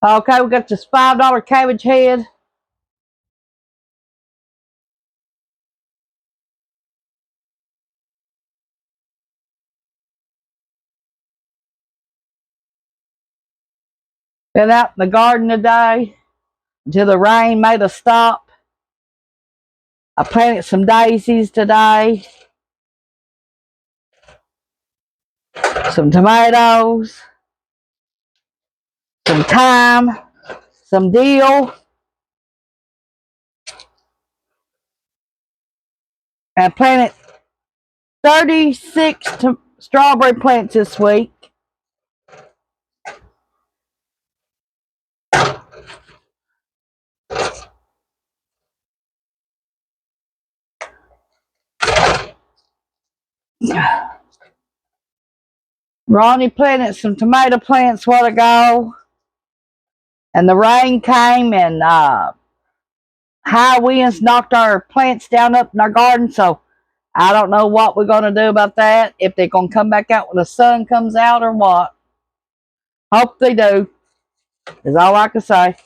Okay, we got this $5 cabbage head. Been out in the garden today until the rain made a stop. I planted some daisies today, some tomatoes, some thyme, some dill, and I planted 36 strawberry plants this week. Ronnie planted some tomato plants a while ago, and the rain came and high winds knocked our plants down up in our garden, so I don't know what we're going to do about that, if they're going to come back out when the sun comes out or what. Hope they do, is all I can say.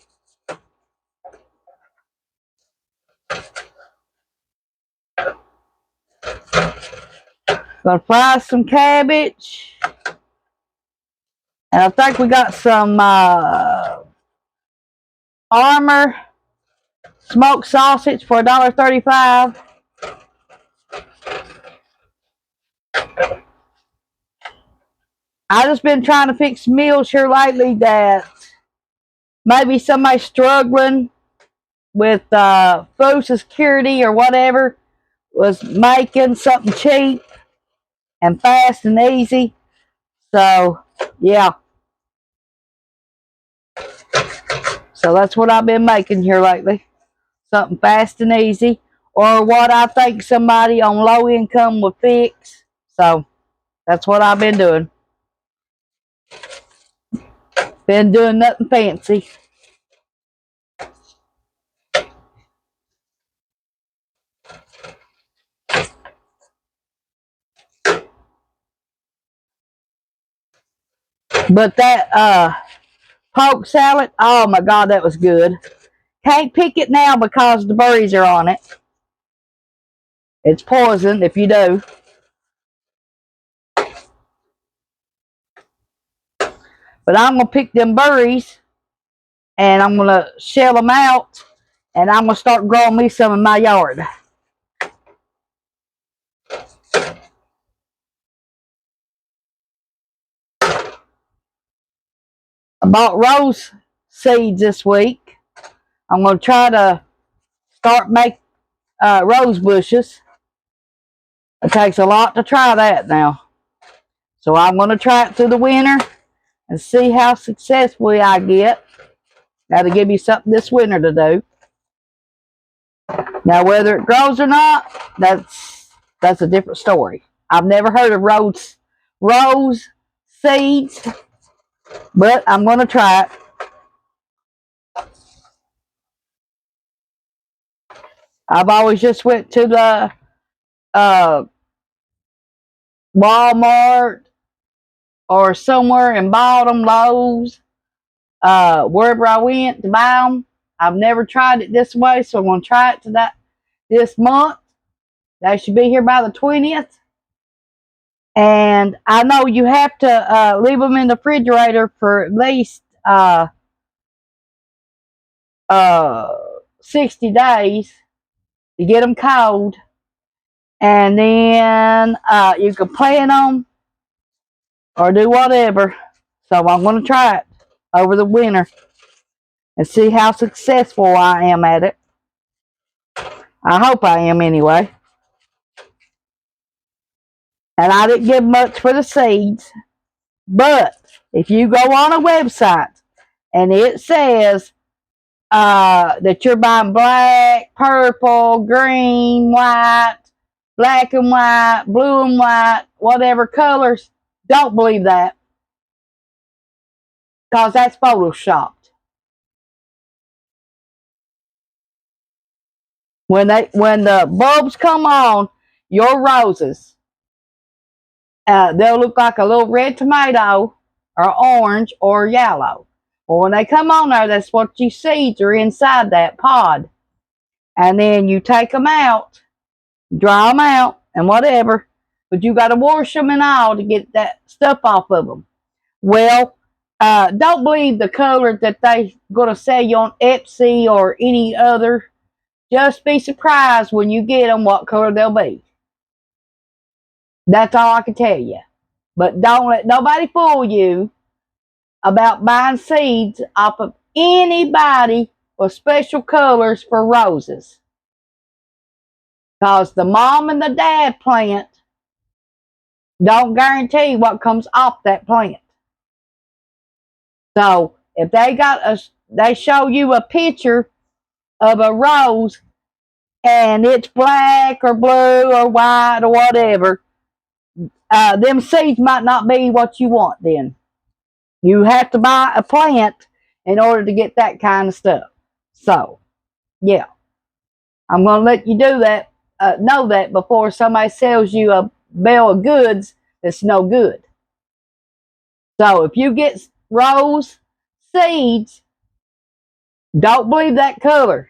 Gonna fry some cabbage. And I think we got some Armour smoked sausage for $1.35. I just been trying to fix meals here lately that maybe somebody struggling with food security or whatever was making something cheap and fast and easy. So, yeah. So that's what I've been making here lately. Something fast and easy, or what I think somebody on low income would fix. So that's what I've been doing. Been doing nothing fancy. But that poke salad, oh my God, that was good. Can't pick it now because the berries are on it. It's poison if you do. But I'm going to pick them berries and I'm going to shell them out and I'm going to start growing me some in my yard. I bought rose seeds this week. I'm going to try to start make rose bushes. It takes a lot to try that now. So I'm going to try it through the winter and see how successful I get. That'll give you something this winter to do. Now, whether it grows or not, that's a different story. I've never heard of rose seeds, but I'm going to try it. I've always just went to the Walmart or somewhere and bought them, Lowe's, wherever I went to buy them. I've never tried it this way, so I'm going to try it this month. They should be here by the 20th. And I know you have to leave them in the refrigerator for at least 60 days to get them cold. And then you can plant them or do whatever. So I'm going to try it over the winter and see how successful I am at it. I hope I am anyway. And I didn't give much for the seeds. But if you go on a website and it says that you're buying black, purple, green, white, black and white, blue and white, whatever colors, don't believe that. Because that's photoshopped. When the bulbs come on, your roses, they'll look like a little red tomato or orange or yellow. Well, when they come on there, that's what you seeds are inside that pod. And then you take them out, dry them out, and whatever. But you got to wash them and all to get that stuff off of them. Well, don't believe the color that they going to sell you on Etsy or any other. Just be surprised when you get them what color they'll be. That's all I can tell you. But don't let nobody fool you about buying seeds off of anybody with special colors for roses. Because the mom and the dad plant don't guarantee what comes off that plant. So if they show you a picture of a rose and it's black or blue or white or whatever, them seeds might not be what you want then. You have to buy a plant in order to get that kind of stuff. So, yeah, I'm going to let you do that, know that before somebody sells you a bill of goods that's no good. So, if you get rose seeds, don't believe that color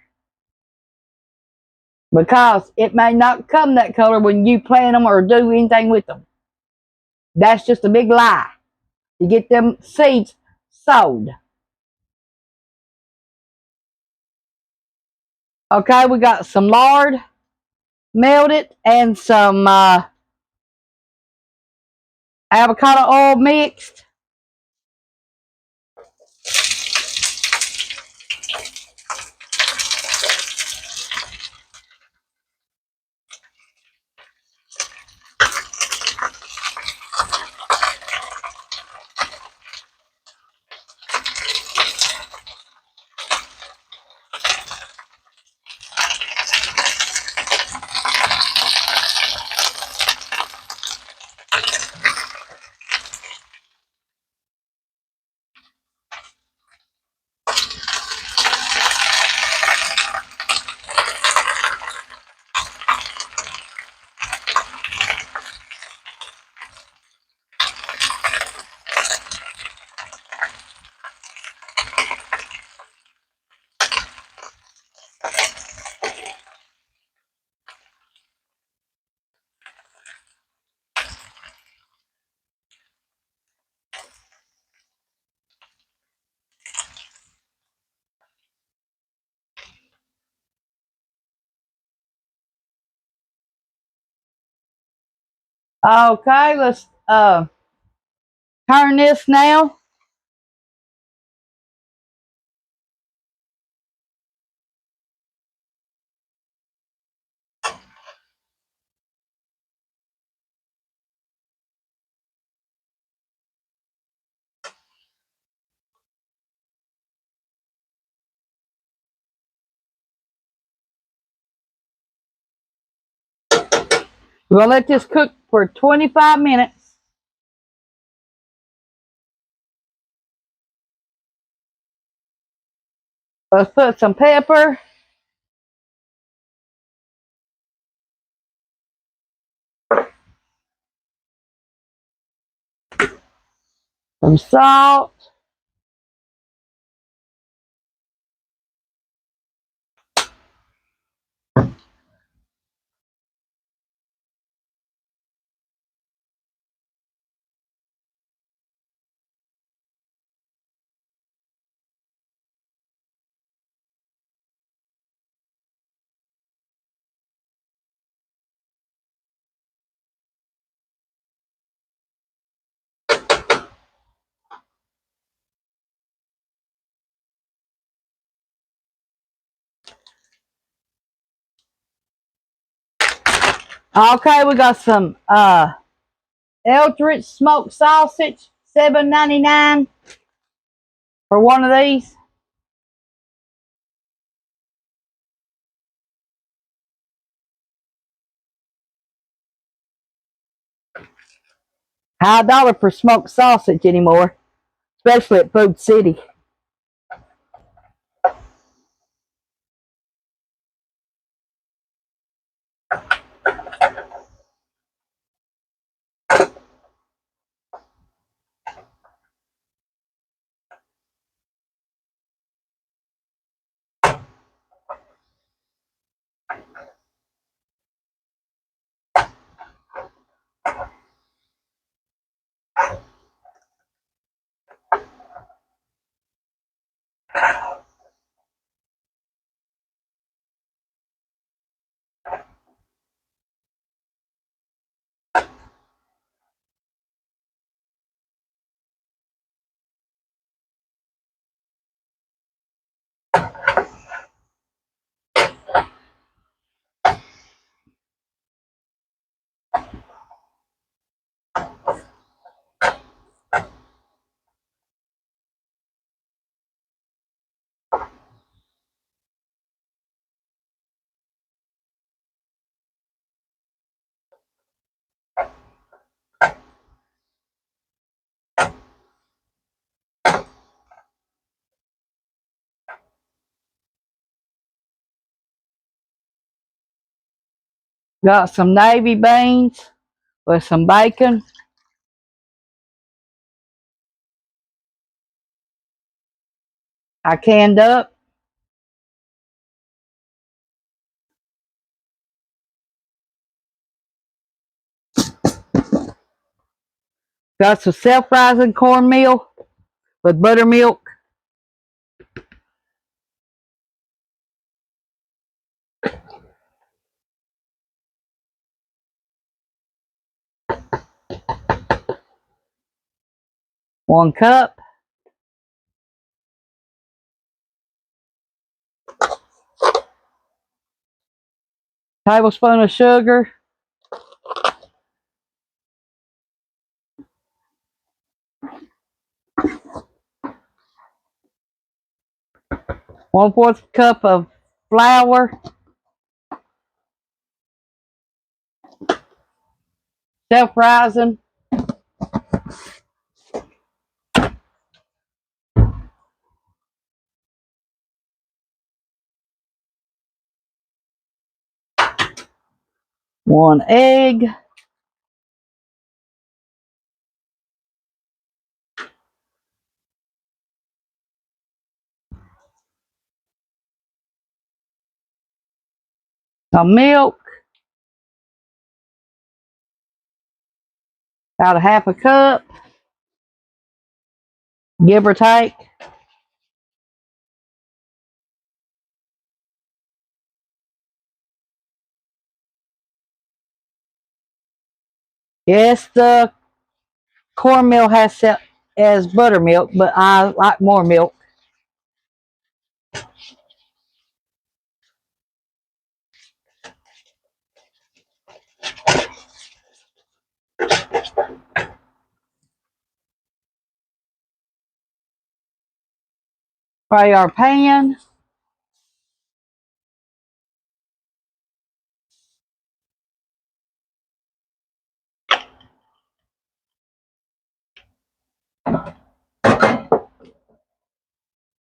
because it may not come that color when you plant them or do anything with them. That's just a big lie to get them seeds sold. Okay, we got some lard melted and some avocado oil mixed. Okay, let's turn this now. We're going to let this cook for 25 minutes. Let's put some pepper, some salt, okay, we got some Eldritch smoked sausage, $7.99 for one of these. High dollar for smoked sausage anymore, especially at Food City. Got some navy beans with some bacon. I canned up. Got some self-rising cornmeal with buttermilk. One cup. Tablespoon of sugar. One-fourth cup of flour. Self-rising. One egg. Some milk. About a half a cup. Give or take. Yes, the cornmeal has buttermilk, but I like more milk. Fry our pan.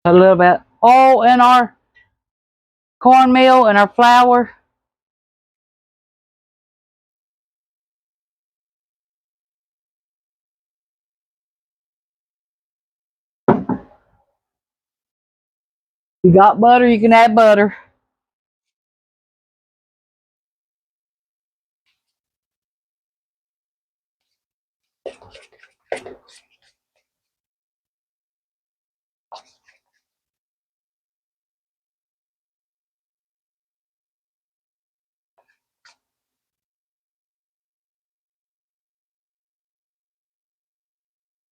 A little bit oil in our cornmeal and our flour. You got butter, you can add butter.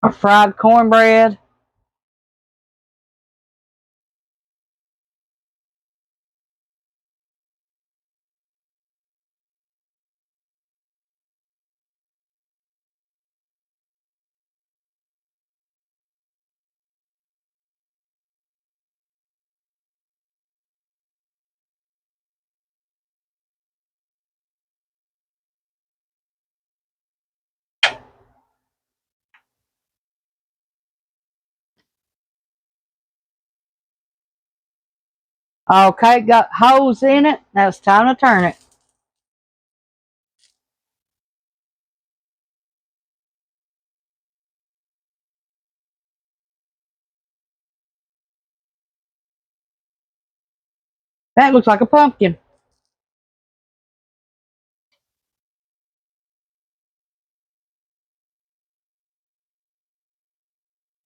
Our fried cornbread. Okay, got holes in it. Now it's time to turn it. That looks like a pumpkin.